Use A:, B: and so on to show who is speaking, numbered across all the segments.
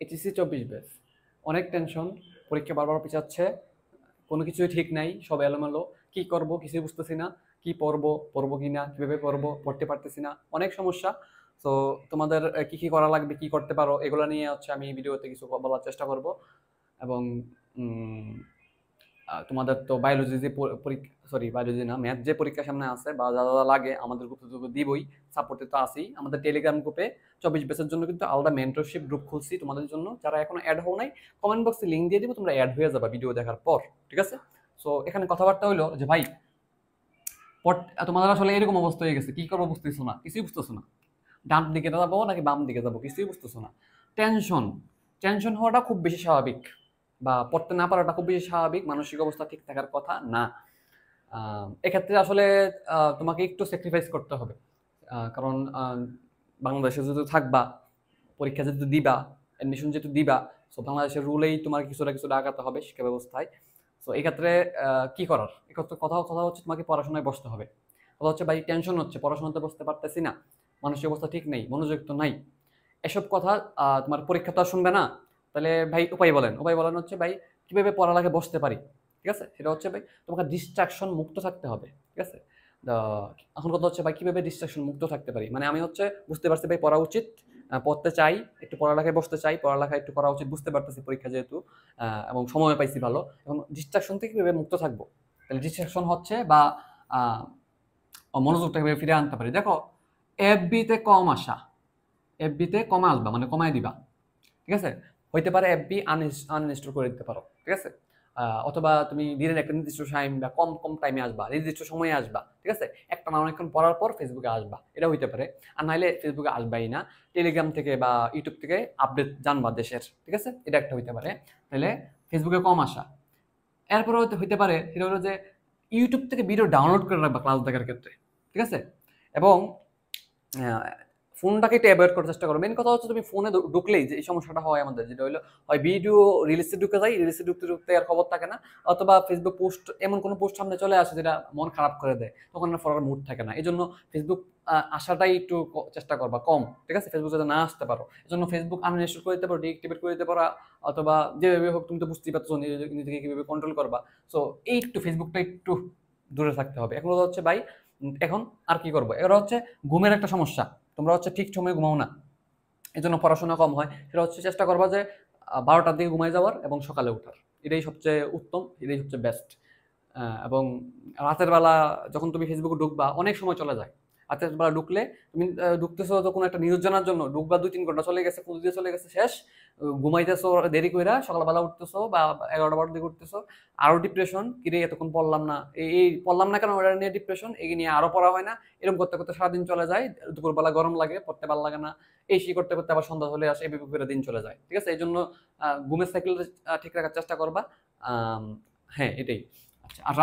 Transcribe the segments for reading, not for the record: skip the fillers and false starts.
A: HSC 24 batch, অনেক tension, পরীক্ষা বারবার পিছাচ্ছে, কোনো কিছুই ঠিক নাই, সব এলোমেলো, কি করব কিছুই বুঝতেছি না, কি পড়বো, পড়বো কি না, কিভাবে পড়বো, পড়তে পারতেছি না, অনেক সমস্যা। তো তোমাদের কি কি করা লাগবে, কি করতে পারো, এগুলো নিয়ে হচ্ছে আমি ভিডিওতে কিছু বলার চেষ্টা করব। এবং তোমাদের তো বায়োলজি যে পরীক্ষা, সরি বায়োলজি না, ম্যাথ যে পরীক্ষা সামনে আছে বা যা যা লাগে আমাদের গ্রুপে তো দিবই, সাপোর্টে তো আসি। আমাদের টেলিগ্রাম গ্রুপে 24 ব্যাচের জন্য কিন্তু আলাদা মেন্টরশিপ গ্রুপ খুলছি তোমাদের জন্য, যারা এখনো অ্যাড হও নাই কমেন্ট বক্সে লিঙ্ক দিয়ে দিব, তোমরা অ্যাড হয়ে যাবা ভিডিও দেখার পর, ঠিক আছে? সো এখানে কথাবার্তা হইলো যে ভাই তোমাদের আসলে এরকম অবস্থা হয়ে গেছে, কি করবো বুঝতেছো না, কিছুই বুঝতেছো না, ডান দিকে যাবো নাকি বাম দিকে যাবো কিছুই বুঝতেছো না। টেনশন, টেনশন হওয়াটা খুব বেশি স্বাভাবিক, বা পড়তে না পারাটা খুব বেশি স্বাভাবিক, মানসিক অবস্থা ঠিক থাকার কথা না। এক্ষেত্রে আসলে তোমাকে একটু স্যাক্রিফাইস করতে হবে। কারণ বাংলাদেশে যেহেতু থাকবা, পরীক্ষা যেহেতু দিবা, অ্যাডমিশন যেহেতু দিবা, সো বাংলাদেশের রুলেই তোমার কিছু না কিছু আগাতে হবে শিক্ষা ব্যবস্থায়। সো এই ক্ষেত্রে কি করার, এক্ষেত্রে কথা কথা হচ্ছে তোমাকে পড়াশোনায় বসতে হবে। কথা হচ্ছে ভাই টেনশন হচ্ছে, পড়াশোনাতে বসতে পারতেছি না, মানসিক অবস্থা ঠিক নেই, মনোযোগ তো নাই, এসব কথা তোমার পরীক্ষা তো আর শুনবে না। তাহলে ভাই উপায় বলেন, উপায় বলেন হচ্ছে ভাই কিভাবে পড়ালেখা বসতে পারি, ঠিক আছে? সেটা হচ্ছে ভাই তোমাকে ডিস্ট্রাকশন মুক্ত থাকতে হবে, ঠিক আছে? এখন কথা হচ্ছে ভাই কিভাবে ডিস্ট্রাকশন মুক্ত থাকতে পারি, মানে আমি হচ্ছে বুঝতে পারছি ভাই পড়া উচিত, পড়তে চাই, একটু পড়ালেখায় বসতে চাই, পড়ালেখা একটু করা উচিত, বুঝতে পারতেছি পরীক্ষা যেহেতু, এবং সময় পাইছি ভালো। এখন ডিস্ট্রাকশন থেকে কিভাবে মুক্ত থাকবো, তাহলে ডিস্ট্রাকশন হচ্ছে বা আহ, মনোযোগটা কিভাবে ফিরে আনতে পারি, দেখো এফবিতে কম আসা, এফবিতে কমা আসবা মানে কমায় দিবা, ঠিক আছে? হইতে পারে এফবি আনইনস্টল করে দিতে পারো, ঠিক আছে? অথবা তুমি দিনের একটা নির্দিষ্ট টাইম বা কম কম টাইমে আসবা, নির্দিষ্ট সময়ে আসবা, ঠিক আছে? একটা না অনেকক্ষণ পড়ার পর ফেসবুকে আসবা, এটা হইতে পারে। আর নাহলে ফেসবুকে আসবাই না, টেলিগ্রাম থেকে বা ইউটিউব থেকে আপডেট জানবা দেশের, ঠিক আছে? এটা একটা হইতে পারে। তাহলে ফেসবুকে কম আসা। এরপরে হইতে হইতে পারে সেটা হলো যে ইউটিউব থেকে ভিডিও ডাউনলোড করে রাখবা ক্লাস দেখার ক্ষেত্রে, ঠিক আছে? এবং আহ, ফোনটাকে একটু অ্যাভয়েড করার চেষ্টা করো। মেন কথা হচ্ছে তুমি ফোনে ঢুকলেই যে এই সমস্যাটা হয় আমাদের, যেটা হলো হয় ভিডিও রিলসে ঢুকে যায়, রিলসে ঢুকতে ঢুকতে আর খবর থাকে না, অথবা ফেসবুক পোস্ট, এমন কোনো পোস্ট সামনে চলে আসে যেটা মন খারাপ করে দেয়, তখন আর পড়ার মুড থাকে না। এই জন্য ফেসবুক আসাটাই একটু চেষ্টা করবা কম, ঠিক আছে? ফেসবুক যাতে না আসতে পারো, এই জন্য ফেসবুক আনইনস্টল করে দিতে পারো, ডিএক্টিভেট করে দিতে পারো, অথবা যেভাবে হোক, তুমি তো বুঝতেই পারছো নিজেকে কিভাবে কন্ট্রোল করবা। সো এই একটু ফেসবুকটা একটু দূরে থাকতে হবে। এখন হচ্ছে ভাই এখন আর কি করবো, এবার হচ্ছে ঘুমের একটা সমস্যা, তোমরা হচ্ছে ঠিক সময়ে ঘুমাও না, এই জন্য পড়াশোনা কম হয়। সেটা হচ্ছে চেষ্টা করবা যে 12টার দিকে ঘুমাই যাওয়ার এবং সকালে ওঠার, এটাই সবচেয়ে উত্তম, এটাই সবচেয়ে বেস্ট। এবং রাতের বেলা যখন তুমি ফেসবুকে ঢুকবা অনেক সময় চলে যায়, রাতের বেলা ঢুকলে তুমি ঢুকতেছো তো কোনো একটা নিউজ জানার জন্য, ঢুকবা 2-3 ঘন্টা চলে গেছে, কোন দিয়ে চলে গেছে শেষ, ঘুমাইতেছো দেরি কইরা, সকালবেলা উঠতেছো বা 11টা 12টার দিকে উঠতেছো, আরো ডিপ্রেশন, কিরে এতক্ষণ পড়লাম না, এই পড়লাম না কেন, ওটা নিয়ে ডিপ্রেশন, এই নিয়ে আরো পড়া হয় না, এরকম করতে করতে সারাদিন চলে যায়, দুপুরবেলা গরম লাগে, পড়তে ভালো লাগে না, এই সেই করতে করতে আবার সন্ধ্যা চলে আসে, এভাবে করে দিন চলে যায়, ঠিক আছে? এই জন্য ঘুমের সাইকেল ঠিক রাখার চেষ্টা করবা। আম, হ্যাঁ এটাই। আচ্ছা, আর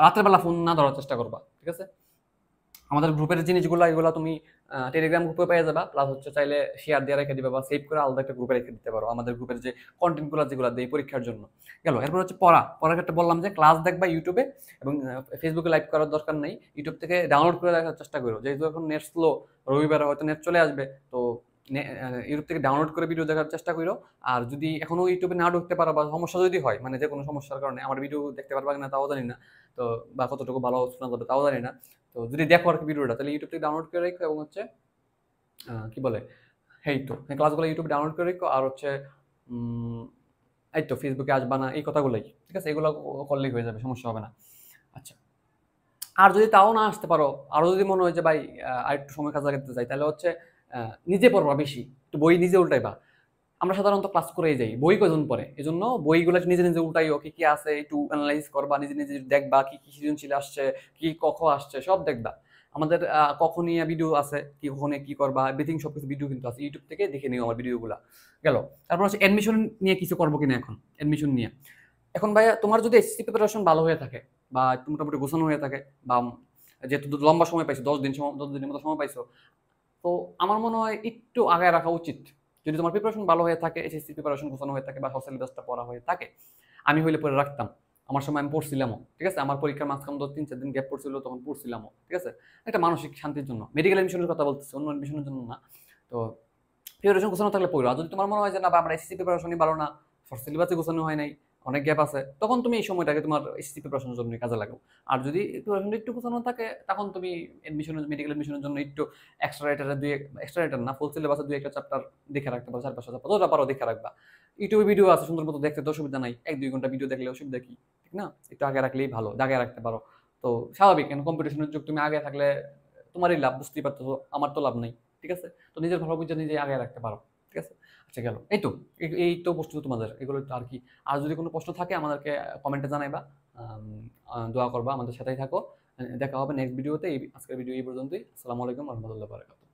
A: রাতের বেলা ফোন না ধরার চেষ্টা করবা, ঠিক আছে? আমাদের গ্রুপের জিনিসগুলো এগুলো তুমি টেলিগ্রাম গ্রুপে পেয়ে যাবা, প্লাস হচ্ছে চাইলে শেয়ার দিয়ে রেখে দিবা বা সেভ করে আলাদা একটা গ্রুপে রেখে দিতে পারো, আমাদের গ্রুপের যে কন্টেন্টগুলো যেগুলো দেয় পরীক্ষার জন্য। গেল, এরপর হচ্ছে পড়ার ক্ষেত্রে বললাম যে ক্লাস দেখবা ইউটিউবে, এবং ফেসবুকে লাইভ করার দরকার নেই, ইউটিউব থেকে ডাউনলোড করে দেখার চেষ্টা করো, যেহেতু এখন নেট স্লো, রবিবারে হয়তো নেট চলে আসবে, তো ইউটিউব থেকে ডাউনলোড করে ভিডিও দেখার চেষ্টা করো। আর যদি এখনো ইউটিউবে না ঢুকতে পারো বা সমস্যা যদি হয়, মানে যে কোনো সমস্যার কারণে আমার ভিডিও দেখতে পারবা কিনা তাও জানি না, তো বা কতটুকু ভালো শোনা যাবে তাও জানি না, তো যদি দেখো আর কি ভিডিওটা, তাহলে ইউটিউব থেকে ডাউনলোড করে রেখো, এবং হচ্ছে কি বলে, এই তো ক্লাসগুলো ইউটিউবে ডাউনলোড করে রেখো। আর হচ্ছে উম, এই তো ফেসবুকে আসবা না, এই কথাগুলোই, ঠিক আছে? এগুলো করলেই হয়ে যাবে, সমস্যা হবে না। আচ্ছা, আর যদি তাও না আসতে পারো, আরো যদি মনে হয় যে ভাই আর একটু সময় কাজে লাগাতে চাই, তাহলে হচ্ছে নিজে পড়বা বেশি, একটু বই নিজে উল্টাইবা। আমরা সাধারণত ক্লাস করেই যাই, বই কজন পড়ে, এই জন্য বইগুলো নিজে নিজে উল্টাইও, কি কি আছে একটু অ্যানালাইজ করবা, নিজে নিজে দেখবা কি কি সৃজনশীল আসছে, কি ক খ আসছে, সব দেখবা। আমাদের কখন নিয়ে ভিডিও আছে, কি কখনে কি করবা, এভরিথিং সবকিছু ভিডিও কিন্তু আছে, ইউটিউব থেকে দেখে নিও আমার ভিডিওগুলা। গেল, তারপর হচ্ছে এডমিশন নিয়ে কিছু করবো কিনা এখন, এডমিশন নিয়ে। এখন ভাইয়া তোমার যদি এসএসসি প্রিপারেশন ভালো হয়ে থাকে, বা একটু মোটামুটি গোছানো হয়ে থাকে, বা যেহেতু লম্বা সময় পাইছো, 10 দিনের মতো সময় পাইছো, তো আমার মনে হয় একটু আগায় রাখা উচিত। যদি তোমার প্রিপারেশন ভালো হয়ে থাকে, এসএসসি প্রিপারেশন গোছানো হয়ে থাকে, বা সব সিলেবাসটা পড়া হয়ে থাকে, আমি হইলে পরে রাখতাম। আমার সময় আমি পড়ছিলামও, ঠিক আছে? আমার পরীক্ষার মাঝখানে তো 3-4 দিন গ্যাপ পড়ছিল, তখন পড়ছিলামও, ঠিক আছে? একটা মানসিক শান্তির জন্য, মেডিকেল এডমিশনের কথা বলতেছি, অন্য এডমিশনের জন্য না। তো প্রিপারেশন গোছানো থাকলে পড়ো। আর যদি তোমার মনে হয় যে না বা আমার এসএসসি প্রিপারেশনই ভালো না, ফার্স্ট সিলেবাসে গোছানো হয় নাই, অনেক গ্যাপ আছে, তখন তুমি এই সময়টাকে তোমার এসএসসি প্রিপারেশনের জন্য কাজে লাগাও। আর যদি প্রিপারেশন একটু গোছানো থাকে, তখন তুমি মেডিকেল এডমিশনের জন্য একটু এক্সট্রা রাইটার না, ফুল সিলেবাসে দুই একটা চ্যাপ্টার দেখে রাখতে পারো, 4-5 চ্যাপ্টার যতটা পারো দেখে রাখবা। ইউটিউবে ভিডিও আছে সুন্দর মতো, দেখতে তো অসুবিধা নাই, 1-2 ঘন্টা ভিডিও দেখলে অসুবিধা কি, ঠিক না? একটু আগে রাখলেই ভালো, আগে রাখতে পারো। তো স্বাভাবিক, কেন কম্পিটিশনের যুগ, তুমি আগে থাকলে তোমারই লাভ, বুঝতেই পারতেছো, আমার তো লাভ নেই, ঠিক আছে? তো নিজের ভালো বুঝে নিজে আগে রাখতে পারো, ঠিক আছে? আচ্ছা গেল, এই তো, এই তো প্রশ্ন তোমাদের, এগুলো তো আর কি। আর যদি কোনো প্রশ্ন থাকে আমাদেরকে কমেন্টে জানাইবা, দোয়া করবা, আমাদের সাথেই থাকো। দেখা হবে নেক্সট ভিডিওতে। আজকের ভিডিও এই পর্যন্তই। আসসালামু আলাইকুম রহমতুল্লাহ বারাকাতুহু।